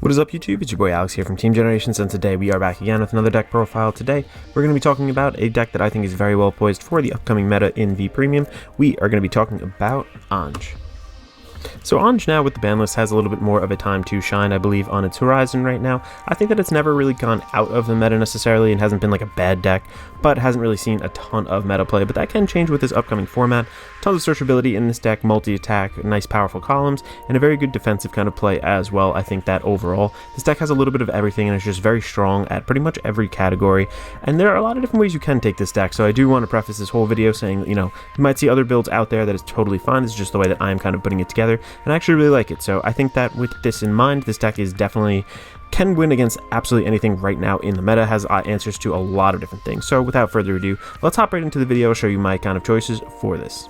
What is up YouTube? It's your boy Alex here from Team Generations, and today we are back again with another deck profile. Today we're going to be talking about a deck that I think is very well poised for the upcoming meta in V Premium. We are going to be talking about Ange. So Ange now with the ban list has a little bit more of a time to shine, I believe, on its horizon right now. I think that it's never really gone out of the meta necessarily and hasn't been like a bad deck, but hasn't really seen a ton of meta play, but that can change with this upcoming format. Tons of searchability in this deck, multi-attack, nice powerful columns, and a very good defensive kind of play as well. I think that overall, this deck has a little bit of everything and is just very strong at pretty much every category, and there are a lot of different ways you can take this deck, so I do want to preface this whole video saying, you know, you might see other builds out there that is totally fine. This is just the way that I'm kind of putting it together, and I actually really like it. So I think that with this in mind, this deck is definitely can win against absolutely anything right now in the meta, has answers to a lot of different things. So without further ado, let's hop right into the video, show you my kind of choices for this.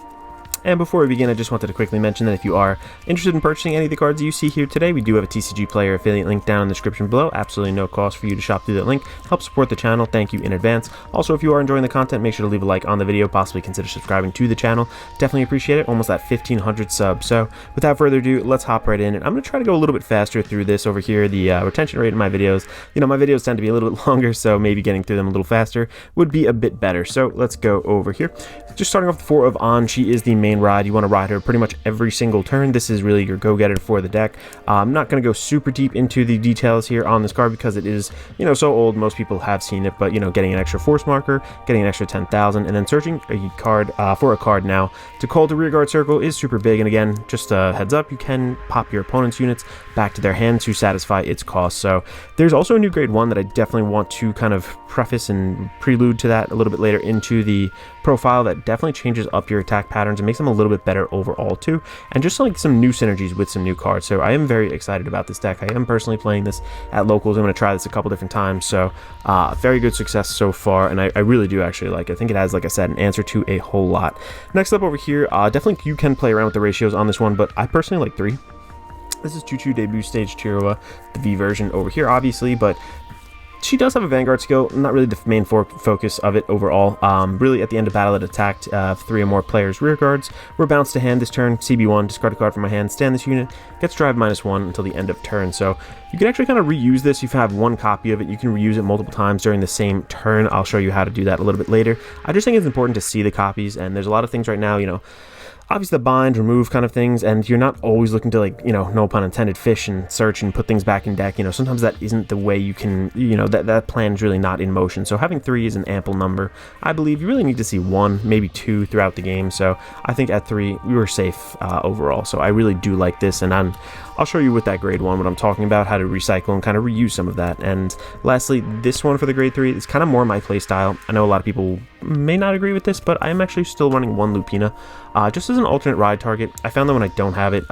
And before we begin, I just wanted to quickly mention that if you are interested in purchasing any of the cards you see here today, we do have a TCG player affiliate link down in the description below. Absolutely no cost for you to shop through that link. Help support the channel. Thank you in advance. Also, if you are enjoying the content, make sure to leave a like on the video, possibly consider subscribing to the channel. Definitely appreciate it. Almost at 1,500 subs. So without further ado, let's hop right in. And I'm going to try to go a little bit faster through this over here. The retention rate in my videos, you know, my videos tend to be a little bit longer, so maybe getting through them a little faster would be a bit better. So let's go over here. Just starting off the 4 of Ange. She is the main ride. You want to ride her pretty much every single turn. This is really your go-getter for the deck. I'm not going to go super deep into the details here on this card because it is, you know, so old. Most people have seen it, but, you know, getting an extra force marker, getting an extra 10,000, and then searching a card for a card now to call to rearguard circle is super big. And again, just a heads up, you can pop your opponent's units back to their hand to satisfy its cost. So there's also a new grade 1 that I definitely want to kind of preface and prelude to that a little bit later into the profile that definitely changes up your attack patterns and makes them a little bit better overall too, and just like some new synergies with some new cards. So I am very excited about this deck. I am personally playing this at locals. I'm going to try this a couple different times, so very good success so far, and I really do actually like it. I think it has, like I said, an answer to a whole lot. Next up over here, definitely you can play around with the ratios on this one, but I personally like 3. This is Choo-Choo Debut Stage Tirua, the V version over here, obviously, but she does have a Vanguard skill, not really the main focus of it overall. Really, at the end of battle, it attacked 3 or more players' rear guards. We're bounced to hand this turn, CB1, discard a card from my hand, stand this unit, gets drive -1 until the end of turn. So you can actually kind of reuse this. You have 1 copy of it. You can reuse it multiple times during the same turn. I'll show you how to do that a little bit later. I just think it's important to see the copies, and there's a lot of things right now, you know, obviously the bind, remove kind of things, and you're not always looking to, like, you know, no pun intended, fish and search and put things back in deck. You know, sometimes that isn't the way you can, you know, that plan is really not in motion. So having 3 is an ample number. I believe you really need to see 1, maybe 2 throughout the game. So I think at 3, we were safe overall. So I really do like this, and I'll show you with that grade 1 what I'm talking about, how to recycle and kind of reuse some of that. And lastly, this one for the grade 3 is kind of more my play style. I know a lot of people may not agree with this, but I am actually still running 1 Lupina just as an alternate ride target. I found that when I don't have it,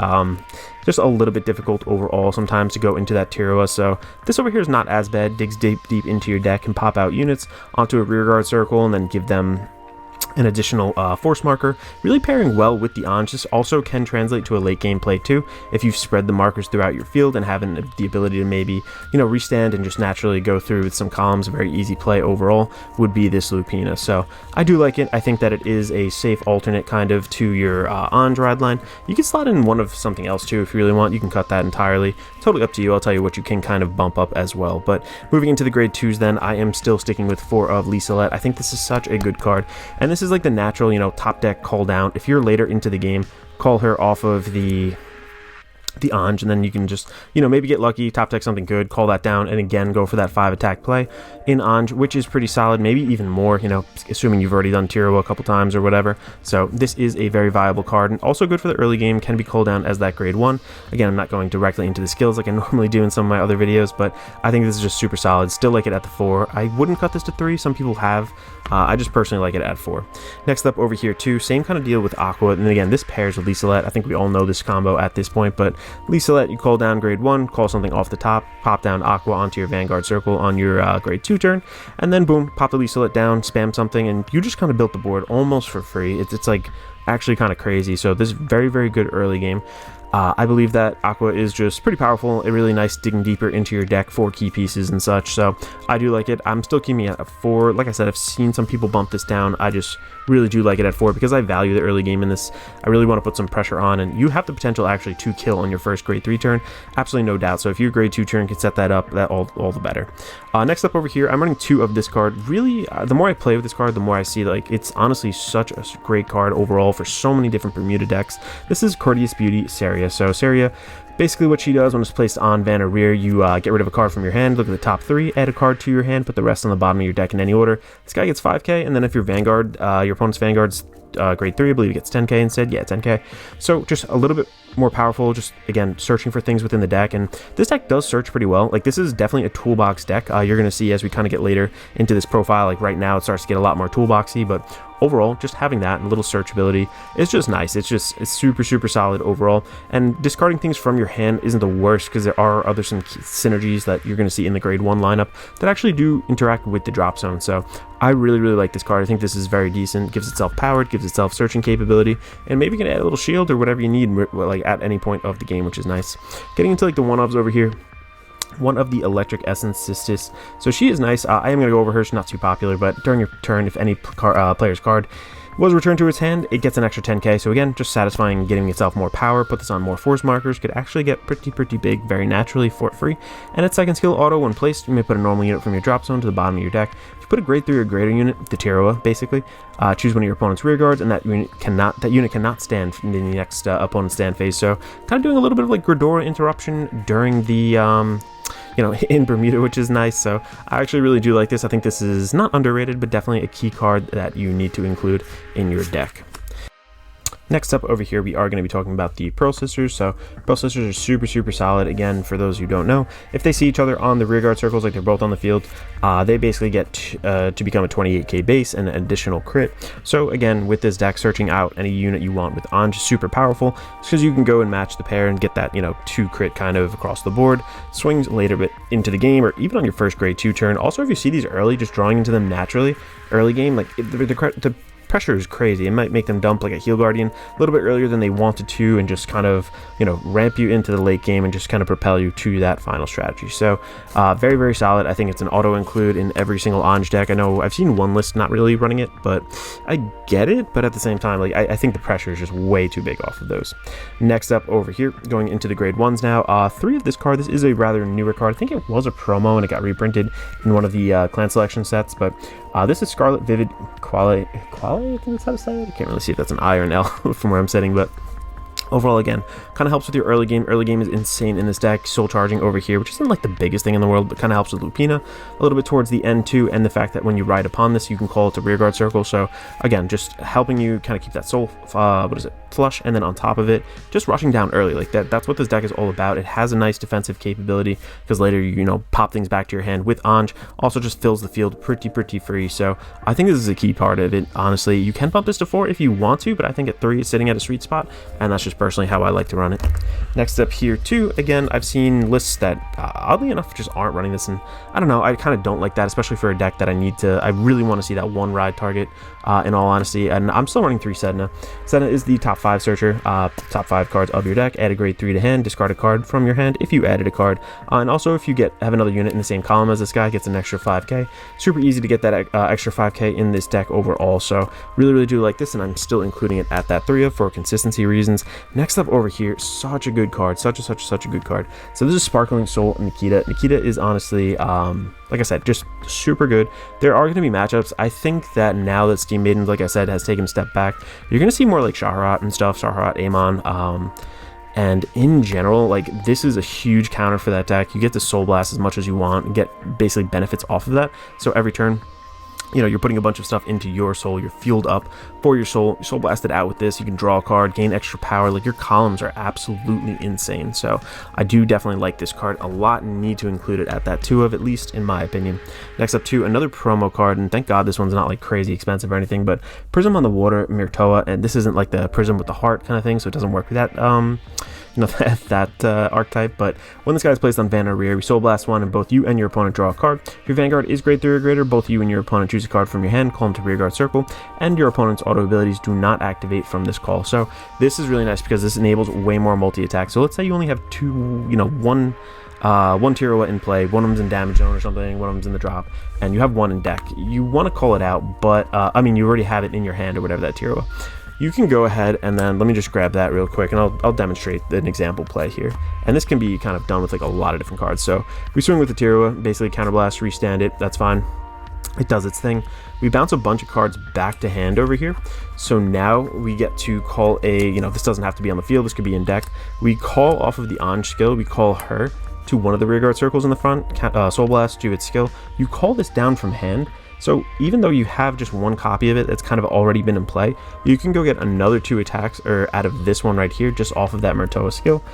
just a little bit difficult overall sometimes to go into that Tirua. So this over here is not as bad. Digs deep into your deck and pop out units onto a rearguard circle and then give them an additional force marker, really pairing well with the Ange. This also can translate to a late game play too, if you've spread the markers throughout your field and having the ability to maybe, you know, restand and just naturally go through with some columns. A very easy play overall would be this Lupina. So I do like it. I think that it is a safe alternate kind of to your Ange ride line. You can slot in one of something else too if you really want. You can cut that entirely. Totally up to you. I'll tell you what you can kind of bump up as well. But moving into the grade 2s then, I am still sticking with 4 of Liselette. I think this is such a good card, and this is like the natural, you know, top deck call down. If you're later into the game, call her off of the Ange, and then you can just, you know, maybe get lucky, top deck something good, call that down, and again go for that 5 attack play in Ange, which is pretty solid, maybe even more, you know, assuming you've already done Tirua a couple times or whatever. So this is a very viable card, and also good for the early game, can be called down as that grade 1. Again, I'm not going directly into the skills like I normally do in some of my other videos, but I think this is just super solid. Still like it at the 4. I wouldn't cut this to 3. Some people have. I just personally like it at 4. Next up over here too, same kind of deal with Aqua, and again, this pairs with Liselette. I think we all know this combo at this point, but Liselette, you call down grade 1, call something off the top, pop down Aqua onto your Vanguard circle on your grade 2 turn, and then boom, pop the Liselette down, spam something, and you just kind of built the board almost for free. It's like actually kind of crazy. So this is very, very good early game. I believe that Aqua is just pretty powerful, a really nice digging deeper into your deck for key pieces and such, so I do like it. I'm still keeping it at 4. Like I said, I've seen some people bump this down. I just really do like it at 4 because I value the early game in this. I really want to put some pressure on, and you have the potential actually to kill on your first grade 3 turn, absolutely no doubt. So if your grade 2 turn can set that up, that all the better. Next up over here, I'm running 2 of this card. Really, the more I play with this card, the more I see like it's honestly such a great card overall for so many different Bermuda decks. This is Courteous Beauty Saria. So Saria, basically what she does when it's placed on Van or rear, you get rid of a card from your hand, look at the top 3, add a card to your hand, put the rest on the bottom of your deck in any order. This guy gets 5k, and then if your Vanguard, your opponent's Vanguard's grade 3, I believe it gets 10k instead. Yeah, 10k. So just a little bit more powerful, just again searching for things within the deck, and this deck does search pretty well. Like, this is definitely a toolbox deck. You're gonna see as we kind of get later into this profile, like right now it starts to get a lot more toolboxy, but overall just having that and a little searchability is just nice. It's super solid overall, and discarding things from your hand isn't the worst because there are other some synergies that you're going to see in the grade 1 lineup that actually do interact with the drop zone. So I really like this card. I think this is very decent, gives itself powered, gives itself searching capability, and maybe you can add a little shield or whatever you need like at any point of the game, which is nice. Getting into like the one-ofs over here, one of the Electric Essence Sisters. So she is nice. I am going to go over her. She's not too popular, but during your turn, if any player's card was returned to its hand, it gets an extra 10k. So again, just satisfying, getting itself more power. Put this on more force markers. Could actually get pretty big very naturally for free. And its second skill auto, when placed, you may put a normal unit from your drop zone to the bottom of your deck. If you put a grade 3 or greater unit, the Tiroa basically, choose one of your opponent's rear guards, and that unit cannot stand in the next opponent's stand phase. So kind of doing a little bit of like Gridora interruption during the in Bermuda, which is nice. So I actually really do like this. I think this is not underrated, but definitely a key card that you need to include in your deck. Next up over here, we are going to be talking about the Pearl Sisters. So Pearl Sisters are super solid. Again, for those who don't know, if they see each other on the rear guard circles, like they're both on the field, they basically get to become a 28k base and an additional crit. So again, with this deck, searching out any unit you want with Ange is super powerful because you can go and match the pair and get that 2 crit kind of across the board. Swings later bit into the game, or even on your first grade 2 turn. Also, if you see these early, just drawing into them naturally early game, like the pressure is crazy. It might make them dump like a Heal Guardian a little bit earlier than they wanted to, and just kind of ramp you into the late game and just kind of propel you to that final strategy. So very solid. I think it's an auto include in every single Ange deck. I know I've seen one list not really running it, but I get it. But at the same time, like I think the pressure is just way too big off of those. Next up over here, going into the grade 1s now, 3 of this card. This is a rather newer card. I think it was a promo and it got reprinted in one of the clan selection sets, but this is Scarlet Vivid Quality. I think that's how to say it. I can't really see if that's an I or an L from where I'm sitting, but overall, again, kind of helps with your early game. Early game is insane in this deck. Soul Charging over here, which isn't like the biggest thing in the world, but kind of helps with Lupina a little bit towards the end too, and the fact that when you ride upon this, you can call it a rearguard circle. So again, just helping you kind of keep that soul, flush, and then on top of it, just rushing down early. Like that's what this deck is all about. It has a nice defensive capability because later you pop things back to your hand with Ange. Also just fills the field pretty free. So I think this is a key part of it. Honestly, you can bump this to 4 if you want to, but I think at 3 is sitting at a sweet spot, and that's just personally how I like to run it. Next up here too, again, I've seen lists that oddly enough just aren't running this, and I don't know, I kind of don't like that, especially for a deck that I really want to see that one ride target, in all honesty. And I'm still running 3 Sedna. Sedna is the top 5 searcher, top 5 cards of your deck. Add a grade 3 to hand, discard a card from your hand if you added a card, and also if you have another unit in the same column as this guy, gets an extra 5k. Super easy to get that extra 5k in this deck overall. So really do like this, and I'm still including it at that 3 of for consistency reasons. Next up over here, such a good card, such a good card. So this is Sparkling Soul Nikita. Nikita is honestly, like I said, just super good. There are going to be matchups. I think that now that Steam Maiden, like I said, has taken a step back, you're going to see more like Shaharat and stuff, Shaharat, Amon, and in general, like this is a huge counter for that deck. You get to Soul Blast as much as you want and get basically benefits off of that. So every turn, you're putting a bunch of stuff into your soul. You're fueled up for your soul. You're soul blasted out with this. You can draw a card, gain extra power. Like your columns are absolutely insane. So I do definitely like this card a lot and need to include it at that 2 of, at least in my opinion. Next up too, another promo card, and thank God this one's not like crazy expensive or anything, but Prism on the Water, Myrtoa, and this isn't like the prism with the heart kind of thing, so it doesn't work with that that archetype. But when this guy is placed on Vanguard rear, we Soul Blast one, and both you and your opponent draw a card. If your Vanguard is grade 3 or greater, both you and your opponent choose a card from your hand, call them to rearguard circle, and your opponent's auto abilities do not activate from this call. So this is really nice because this enables way more multi-attack. So let's say you only have one Tiroa in play, one of them's in damage zone or something, one of them's in the drop, and you have one in deck. You want to call it out, but I mean, you already have it in your hand or whatever, that Tiroa. You can go ahead and then let me just grab that real quick, and I'll demonstrate an example play here. And this can be kind of done with like a lot of different cards. So we swing with the Tiroa, basically counterblast, restand it, that's fine. It does its thing. We bounce a bunch of cards back to hand over here. So now we get to call a, this doesn't have to be on the field, this could be in deck. We call off of the Ange skill, we call her to one of the rearguard circles in the front, Soul Blast to its skill. You call this down from hand. So even though you have just one copy of it that's kind of already been in play, you can go get another 2 attacks or out of this one right here, just off of that Murtoa skill.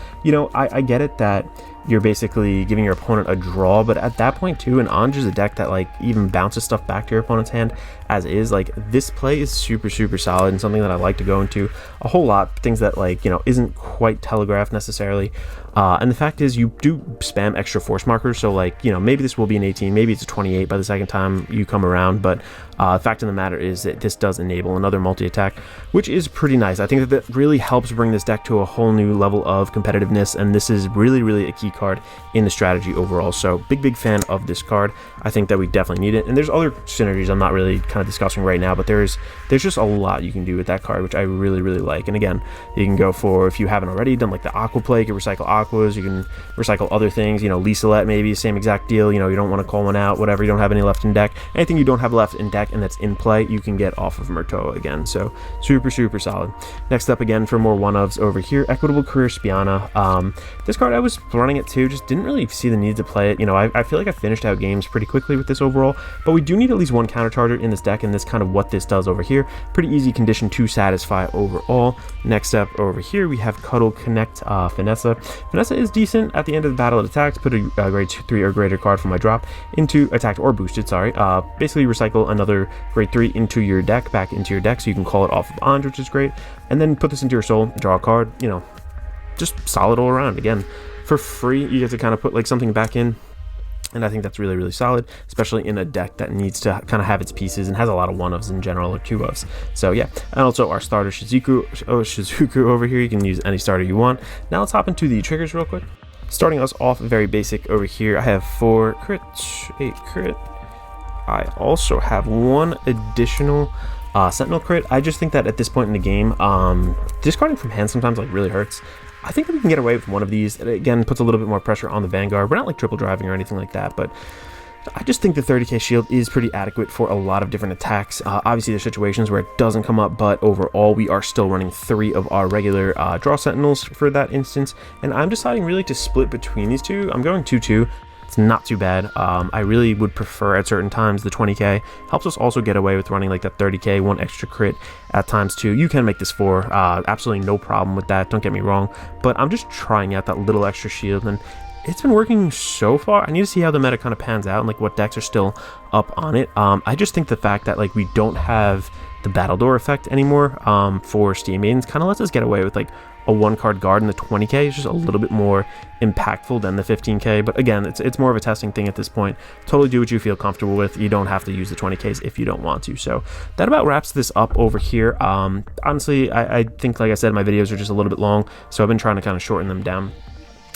I get it that you're basically giving your opponent a draw, but at that point too, an Ange is a deck that like even bounces stuff back to your opponent's hand as is. Like, this play is super solid and something that I like to go into a whole lot, things that like isn't quite telegraphed necessarily. And the fact is, you do spam extra force markers, so like maybe this will be an 18, maybe it's a 28 by the second time you come around, but the fact of the matter is that this does enable another multi-attack, which is pretty nice. I think that really helps bring this deck to a whole new level of competitiveness, and this is really a key card in the strategy overall. So big fan of this card. I think that we definitely need it, and there's other synergies I'm not really kind of discussing right now, but there's just a lot you can do with that card, which I really like. And again, you can go for, if you haven't already done like the aqua play, you can recycle aquas, you can recycle other things, Liselette maybe, same exact deal. You don't want to call one out, whatever, you don't have any left in deck. Anything you don't have left in deck and that's in play, you can get off of Murtoa again. So super solid. Next up, again, for more one-ofs over here, Equitable Career Spiana. This card, I was running it too, just didn't really see the need to play it. I feel like I finished out games pretty quickly with this overall, but we do need at least one countercharger in this deck, and this kind of what this does over here. Pretty easy condition to satisfy overall. Next up over here, we have Cuddle Connect Finessa. Finessa is decent. At the end of the battle, it attacks, put a grade 3 or greater card from my drop into attacked or boosted, sorry. Basically recycle another grade 3 into your deck, back into your deck, so you can call it off of Ange, which is great, and then put this into your soul, draw a card. Just solid all around. Again, for free, you get to kind of put like something back in, and I think that's really solid, especially in a deck that needs to kind of have its pieces and has a lot of one-ofs in general, or two-ofs. So yeah, and also our starter Shizuku over here, you can use any starter you want. Now let's hop into the triggers real quick. Starting us off very basic over here, I have 4 crits, 8 crit. I also have 1 additional Sentinel crit. I just think that at this point in the game, discarding from hand sometimes like really hurts. I think that we can get away with 1 of these. It again puts a little bit more pressure on the Vanguard. We're not like triple driving or anything like that, but I just think the 30k shield is pretty adequate for a lot of different attacks. Obviously, there's situations where it doesn't come up, but overall, we are still running 3 of our regular draw Sentinels for that instance, and I'm deciding really to split between these two. I'm going 2-2. It's not too bad. I really would prefer at certain times the 20k. Helps us also get away with running like that 30k, 1 extra crit at times too. You can make this 4. Absolutely no problem with that, don't get me wrong. But I'm just trying out that little extra shield, and it's been working so far. I need to see how the meta kind of pans out and like what decks are still up on it. I just think the fact that like we don't have the Battle Door effect anymore for Steam Maidens kind of lets us get away with like a 1-card guard, and the 20k is just a little bit more impactful than the 15k. But again, it's more of a testing thing at this point. Totally do what you feel comfortable with. You don't have to use the 20ks if you don't want to. So that about wraps this up over here. Honestly, I think, like I said, my videos are just a little bit long, so I've been trying to kind of shorten them down.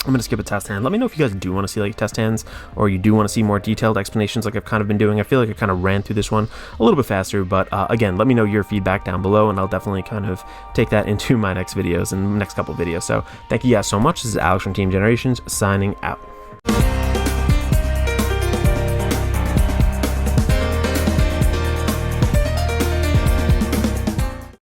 I'm going to skip a test hand. Let me know if you guys do want to see like test hands, or you do want to see more detailed explanations like I've kind of been doing. I feel like I kind of ran through this one a little bit faster, but again, let me know your feedback down below, and I'll definitely kind of take that into my next videos and next couple videos. So thank you guys so much. This is Alex from Team Generations signing out.